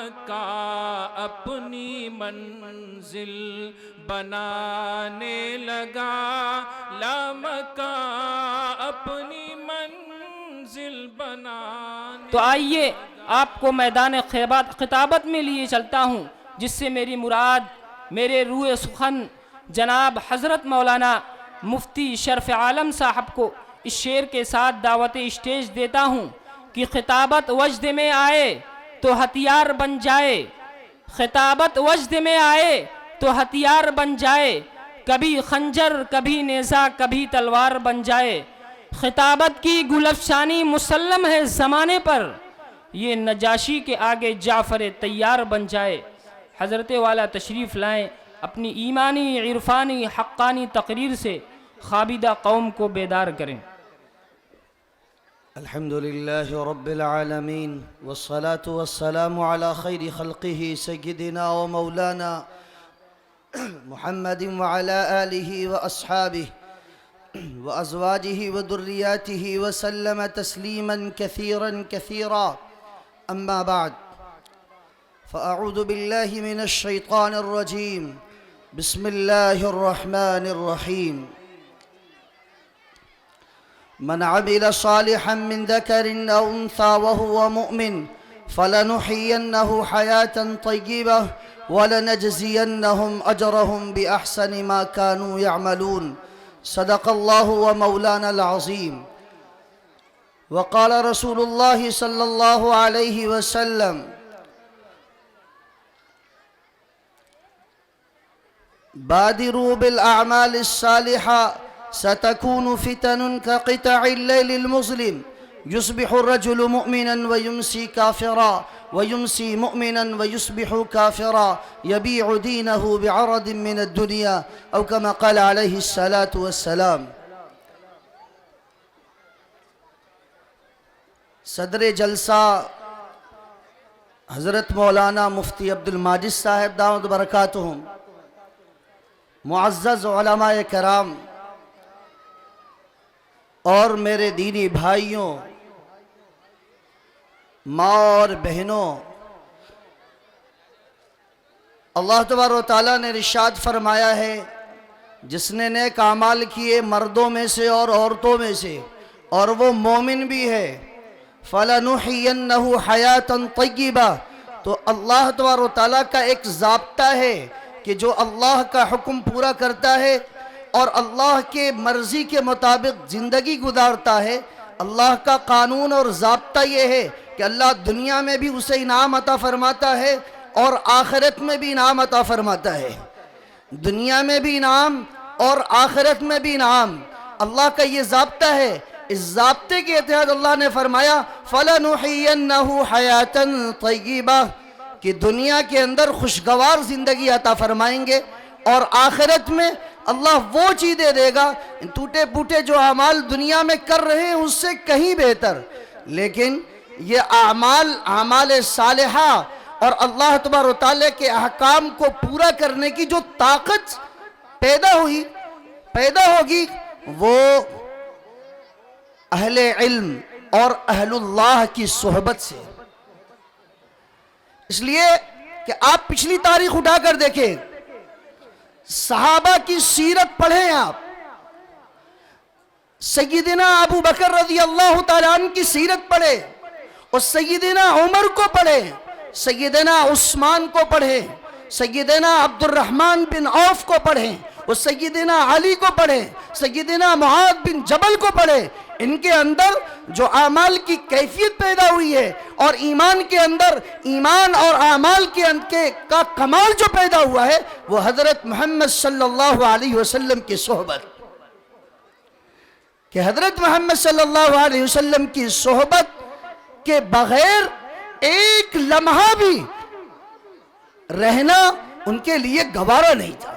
مکہ اپنی منزل بنانے لگا، لامکہ اپنی منزل بنانے۔ تو آئیے آپ کو میدان خطابت میں لیے چلتا ہوں، جس سے میری مراد میرے روح سخن جناب حضرت مولانا مفتی شرف عالم صاحب کو اس شعر کے ساتھ دعوت اسٹیج دیتا ہوں کہ خطابت وجد میں آئے تو ہتھیار بن جائے، خطابت وجد میں آئے تو ہتھیار بن جائے، کبھی خنجر کبھی نیزہ کبھی تلوار بن جائے، خطابت کی گل افشانی مسلم ہے زمانے پر، یہ نجاشی کے آگے جعفر تیار بن جائے۔ حضرت والا تشریف لائیں، اپنی ایمانی عرفانی حقانی تقریر سے خوابیدہ قوم کو بیدار کریں۔ الحمد لله رب العالمين والصلاة والسلام على خير خلقه سيدنا ومولانا محمد وعلى آله وأصحابه وأزواجه وذرياته وسلم تسليما كثيرا كثيرا، أما بعد، فأعوذ بالله من الشيطان الرجيم، بسم الله الرحمن الرحيم. من عمل صالحا من ذكر أو أنثى وهو مؤمن فلنحيينه حياة طيبة ولنجزينهم أجرهم بأحسن ما كانوا يعملون. صدق الله ومولانا العظيم. وقال رسول الله صلى الله عليه وسلم: بادروا بالأعمال الصالحة ستكون فتن كقطع الليل المظلم، يصبح الرجل مؤمنا ويمسي كافرا ويمسي مؤمنا ويصبح كافرا، يبيع دينه بعرض من الدنيا، أو كما قال عليه الصلاة والسلام. صدر جلسہ حضرت مولانا مفتی عبد الماجد صاحب دامت برکاتہم، معزز علماء کرام اور میرے دینی بھائیوں، ماں اور بہنوں، اللہ تبارک و تعالیٰ نے ارشاد فرمایا ہے، جس نے نیک اعمال کیے مردوں میں سے اور عورتوں میں سے اور وہ مومن بھی ہے، فَلَنُحْيِيَنَّهُ حَيَاةً طَيِّبَةً، تو اللہ تبارک و تعالیٰ کا ایک ضابطہ ہے کہ جو اللہ کا حکم پورا کرتا ہے اور اللہ کے مرضی کے مطابق زندگی گزارتا ہے، اللہ کا قانون اور ضابطہ یہ ہے کہ اللہ دنیا میں بھی اسے انعام عطا فرماتا ہے اور آخرت میں بھی انعام عطا فرماتا ہے۔ دنیا میں بھی انعام اور آخرت میں بھی انعام، اللہ کا یہ ضابطہ ہے۔ اس ضابطے کے تحت اللہ نے فرمایا فَلَنُحْيِيَنَّهُ حَيَاةً طَيِّبَةً، کہ دنیا کے اندر خوشگوار زندگی عطا فرمائیں گے اور آخرت میں اللہ وہ چیزیں دے گا، ان ٹوٹے پوٹے جو اعمال دنیا میں کر رہے ہیں اس سے کہیں بہتر، لیکن یہ اعمال صالحہ اور اللہ تبارک و تعالیٰ کے احکام کو پورا کرنے کی جو طاقت پیدا ہوگی وہ اہل علم اور اہل اللہ کی صحبت سے۔ اس لیے کہ آپ پچھلی تاریخ اٹھا کر دیکھیں، صحابہ کی سیرت پڑھیں، آپ سیدنا ابو بکر رضی اللہ تعالیٰ عنہ کی سیرت پڑھیں اور سیدنا عمر کو پڑھیں، سیدنا عثمان کو پڑھیں، سیدنا عبد الرحمن بن عوف کو پڑھیں اور سیدنا علی کو پڑھیں، سیدنا معاذ بن جبل کو پڑھیں۔ ان کے اندر جو اعمال کی کیفیت پیدا ہوئی ہے اور ایمان کے اندر ایمان اور اعمال کا کمال جو پیدا ہوا ہے وہ حضرت محمد صلی اللہ علیہ وسلم کی صحبت، کہ حضرت محمد صلی اللہ علیہ وسلم کی صحبت کے بغیر ایک لمحہ بھی رہنا ان کے لیے گوارا نہیں تھا،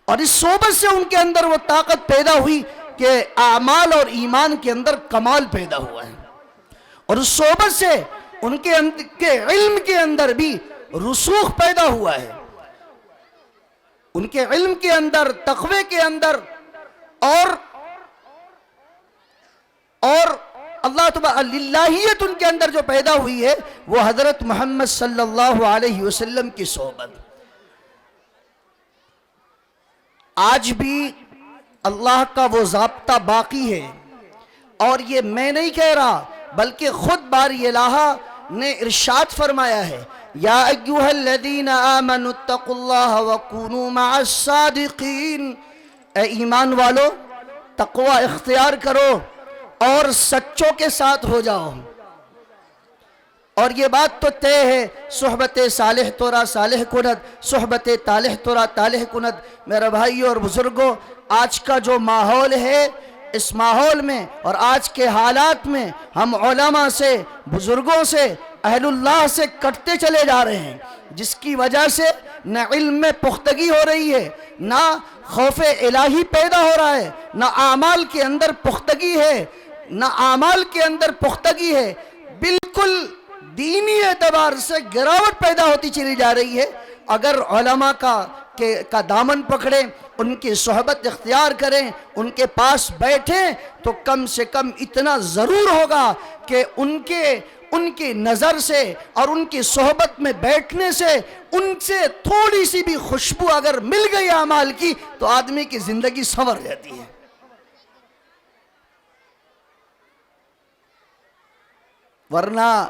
اور اس صحبت سے ان کے اندر وہ طاقت پیدا ہوئی کہ اعمال اور ایمان کے اندر کمال پیدا ہوا ہے، اور اس صحبت سے ان کے علم کے اندر بھی رسوخ پیدا ہوا ہے، ان کے علم کے اندر، تقوی کے اندر اور اللہ تبارک للہیت ان کے اندر جو پیدا ہوئی ہے وہ حضرت محمد صلی اللہ علیہ وسلم کی صحبت. آج بھی اللہ کا وہ ضابطہ باقی ہے، اور یہ میں نہیں کہہ رہا بلکہ خود باری الہ نے ارشاد فرمایا ہے، یا ایھا الذین آمنوا اتقوا اللہ وکونوا مع الصادقین، اے ایمان والو تقوی اختیار کرو اور سچوں کے ساتھ ہو جاؤ. اور یہ بات تو طے ہے، صحبت صالح تورا صالح کند، صحبت طالح تورا طالح کند. میرے بھائیو اور بزرگوں، آج کا جو ماحول ہے، اس ماحول میں اور آج کے حالات میں ہم علماء سے، بزرگوں سے، اہل اللہ سے کٹتے چلے جا رہے ہیں، جس کی وجہ سے نہ علم میں پختگی ہو رہی ہے، نہ خوف الہی پیدا ہو رہا ہے، نہ اعمال کے اندر پختگی ہے، بالکل دینی اعتبار سے گراوٹ پیدا ہوتی چلی جا رہی ہے. اگر علماء کا دامن پکڑیں، ان کی صحبت اختیار کریں، ان کے پاس بیٹھیں، تو کم سے کم اتنا ضرور ہوگا کہ ان کی نظر سے اور ان کی صحبت میں بیٹھنے سے ان سے تھوڑی سی بھی خوشبو اگر مل گئی اعمال کی تو آدمی کی زندگی سنور جاتی ہے. ورنہ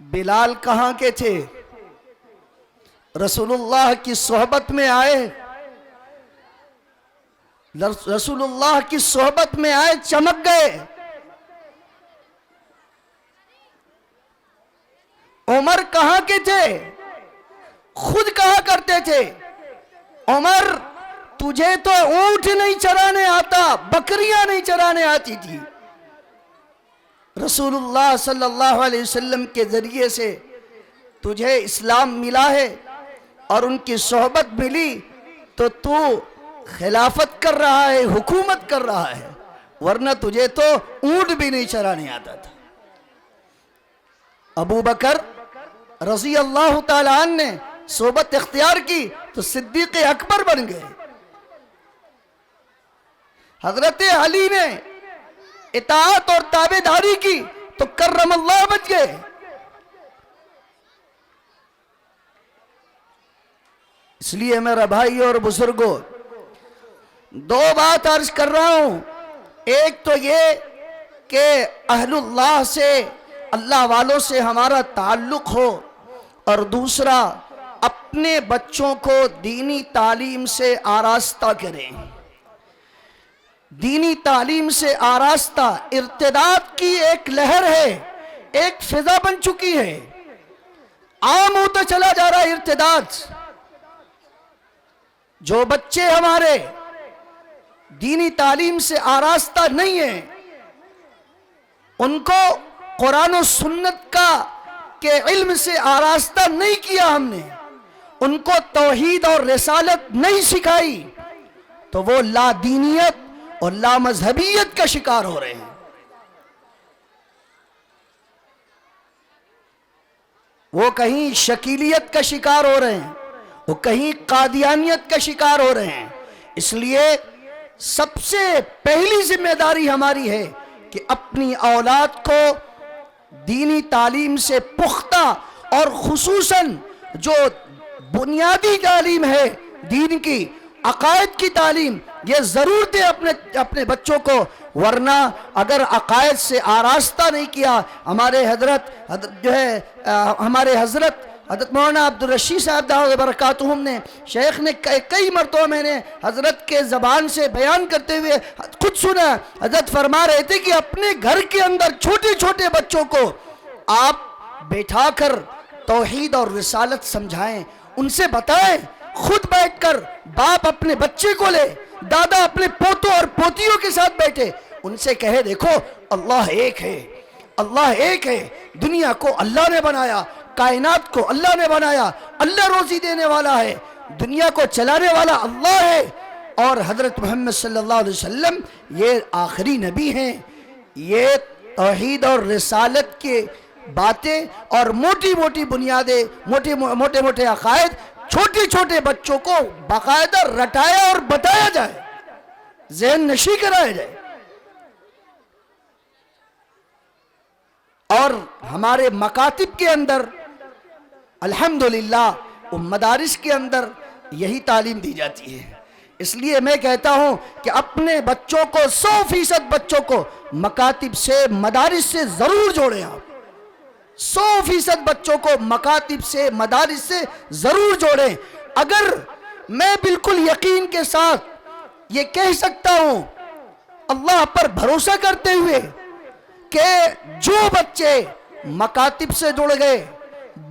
بلال کہاں کے تھے؟ رسول اللہ کی صحبت میں آئے، رسول اللہ کی صحبت میں آئے، چمک گئے. عمر کہاں کے تھے؟ خود کہا کرتے تھے، عمر تجھے تو اونٹ نہیں چرانے آتا، بکریاں نہیں چرانے آتی تھی. رسول اللہ صلی اللہ علیہ وسلم کے ذریعے سے تجھے اسلام ملا ہے اور ان کی صحبت ملی تو خلافت کر رہا ہے، حکومت کر رہا ہے، ورنہ تجھے تو اونٹ بھی نہیں چرانے آتا تھا. ابو بکر رضی اللہ تعالیٰ عنہ نے صحبت اختیار کی تو صدیق اکبر بن گئے. حضرت علی نے اطاعت اور تابعداری کی تو کرم اللہ بچ گئے. اس لیے میرا بھائی اور بزرگوں، دو بات عرض کر رہا ہوں. ایک تو یہ کہ اہل اللہ سے، اللہ والوں سے ہمارا تعلق ہو، اور دوسرا اپنے بچوں کو دینی تعلیم سے آراستہ کریں. دینی تعلیم سے آراستہ ارتداد کی ایک لہر ہے، ایک فضا بن چکی ہے، عام ہوتا چلا جا رہا ہے ارتداد. جو بچے ہمارے دینی تعلیم سے آراستہ نہیں ہیں، ان کو قرآن و سنت کے علم سے آراستہ نہیں کیا ہم نے، ان کو توحید اور رسالت نہیں سکھائی، تو وہ لا دینیت اور لا مذہبیت کا شکار ہو رہے ہیں. وہ کہیں شکیلیت کا شکار ہو رہے ہیں، وہ کہیں قادیانیت کا شکار ہو رہے ہیں. اس لیے سب سے پہلی ذمہ داری ہماری ہے کہ اپنی اولاد کو دینی تعلیم سے پختہ، اور خصوصاً جو بنیادی تعلیم ہے دین کی، عقائد کی تعلیم، یہ ضرور دے اپنے بچوں کو. ورنہ اگر عقائد سے آراستہ نہیں کیا، ہمارے حضرت مولانا عبدالرشید صاحب دعوت برکاتہم نے، شیخ نے کئی مرتبہ میں نے حضرت کے زبان سے بیان کرتے ہوئے خود سنا. حضرت فرما رہے تھے کہ اپنے گھر کے اندر چھوٹے چھوٹے بچوں کو آپ بیٹھا کر توحید اور رسالت سمجھائیں، ان سے بتائیں. خود بیٹھ کر باپ اپنے بچے کو لے، دادا اپنے پوتوں اور پوتیوں کے ساتھ بیٹھے، ان سے کہے دیکھو اللہ ایک ہے، اللہ ایک ہے، دنیا کو اللہ نے بنایا، کائنات کو اللہ نے بنایا، اللہ روزی دینے والا ہے، دنیا کو چلانے والا اللہ ہے، اور حضرت محمد صلی اللہ علیہ وسلم یہ آخری نبی ہیں. یہ توحید اور رسالت کی باتیں اور موٹی موٹی بنیادیں، موٹے موٹے عقائد چھوٹے چھوٹے بچوں کو باقاعدہ رٹایا اور بتایا جائے، ذہن نشی کرایا جائے. اور ہمارے مکاتب کے اندر الحمدللہ مدارس کے اندر یہی تعلیم دی جاتی ہے۔ اس لیے میں کہتا ہوں کہ اپنے بچوں کو 100% بچوں کو مکاتب سے مدارس سے ضرور جوڑیں آپ 100% بچوں کو مکاتب سے مدارس سے ضرور جوڑیں۔ اگر میں بالکل یقین کے ساتھ یہ کہہ سکتا ہوں اللہ پر بھروسہ کرتے ہوئے کہ جو بچے مکاتب سے جڑ گئے،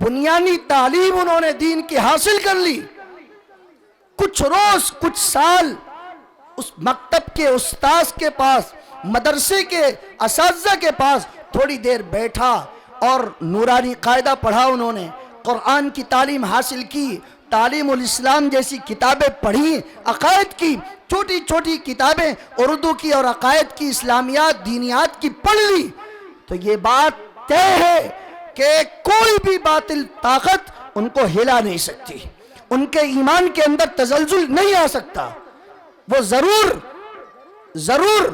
بنیادی تعلیم انہوں نے دین کی حاصل کر لی، کچھ روز کچھ سال اس مکتب کے استاذ کے پاس، مدرسے کے اساتذہ کے پاس تھوڑی دیر بیٹھا اور نورانی قاعدہ پڑھا، انہوں نے قرآن کی تعلیم حاصل کی، تعلیم الاسلام جیسی کتابیں پڑھی، عقائد کی چھوٹی چھوٹی کتابیں اردو کی اور عقائد کی، اسلامیات دینیات کی پڑھ لی، تو یہ بات طے ہے کہ کوئی بھی باطل طاقت ان کو ہلا نہیں سکتی، ان کے ایمان کے اندر تزلزل نہیں آ سکتا۔ وہ ضرور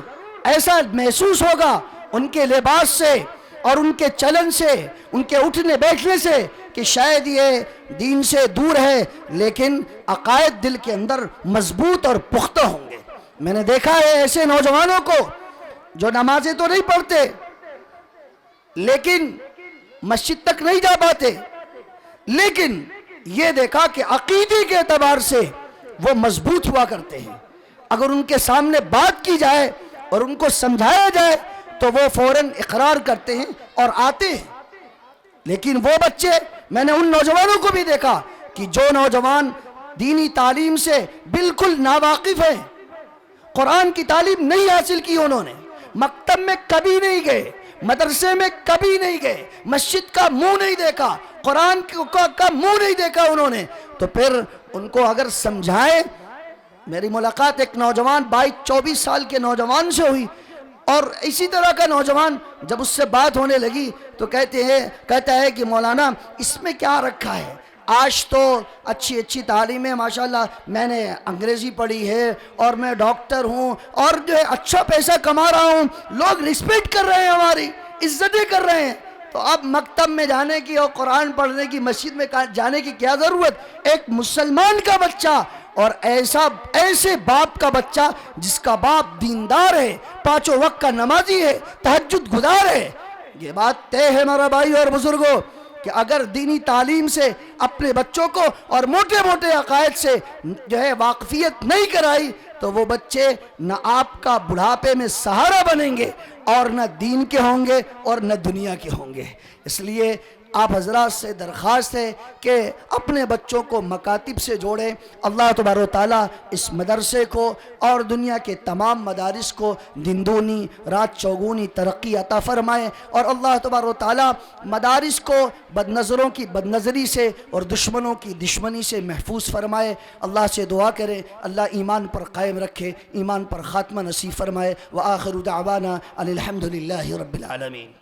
ایسا محسوس ہوگا ان کے لباس سے اور ان کے چلن سے، ان کے اٹھنے بیٹھنے سے کہ شاید یہ دین سے دور ہے، لیکن عقائد دل کے اندر مضبوط اور پختہ ہوں گے۔ میں نے دیکھا ہے ایسے نوجوانوں کو جو نمازیں تو نہیں پڑھتے لیکن مسجد تک نہیں جا پاتے، لیکن یہ دیکھا کہ عقیدے کے اعتبار سے وہ مضبوط ہوا کرتے ہیں۔ اگر ان کے سامنے بات کی جائے اور ان کو سمجھایا جائے تو وہ فوراً اقرار کرتے ہیں اور آتے ہیں۔ لیکن وہ بچے، میں نے ان نوجوانوں کو بھی دیکھا کہ جو نوجوان دینی تعلیم سے بالکل ناواقف ہیں، قرآن کی تعلیم نہیں حاصل کی، انہوں نے مکتب میں کبھی نہیں گئے، مدرسے میں کبھی نہیں گئے، مسجد کا منہ نہیں دیکھا، قرآن کا منہ نہیں دیکھا انہوں نے، تو پھر ان کو اگر سمجھائیں۔ میری ملاقات ایک نوجوان 22-24 سال کے نوجوان سے ہوئی، اور اسی طرح کا نوجوان جب اس سے بات ہونے لگی تو کہتا ہے کہ مولانا اس میں کیا رکھا ہے، آج تو اچھی تعلیم ہے ماشاءاللہ، میں نے انگریزی پڑھی ہے اور میں ڈاکٹر ہوں اور جو ہے اچھا پیسہ کما رہا ہوں، لوگ رسپیکٹ کر رہے ہیں، ہماری عزتیں کر رہے ہیں، تو اب مکتب میں جانے کی اور قرآن پڑھنے کی، مسجد میں جانے کی کیا ضرورت؟ ایک مسلمان کا بچہ اور ایسے باپ کا بچہ جس کا باپ دیندار ہے، 5 وقت کا نمازی ہے، تہجد گزار ہے، یہ بات طے ہے میرا بھائی اور بزرگوں کہ اگر دینی تعلیم سے اپنے بچوں کو اور موٹے عقائد سے جو ہے واقفیت نہیں کرائی تو وہ بچے نہ آپ کا بڑھاپے میں سہارا بنیں گے اور نہ دین کے ہوں گے اور نہ دنیا کے ہوں گے۔ اس لیے آپ حضرات سے درخواست ہے کہ اپنے بچوں کو مکاتب سے جوڑیں۔ اللہ تبارک و تعالیٰ اس مدرسے کو اور دنیا کے تمام مدارس کو دن دونی رات چوگونی ترقی عطا فرمائے، اور اللہ تبارک و تعالیٰ مدارس کو بد نظروں کی بد نظری سے اور دشمنوں کی دشمنی سے محفوظ فرمائے۔ اللہ سے دعا کریں اللہ ایمان پر قائم رکھے، ایمان پر خاتمہ نصیب فرمائے۔ وآخر دعوانا ان الحمد للہ رب العالمین۔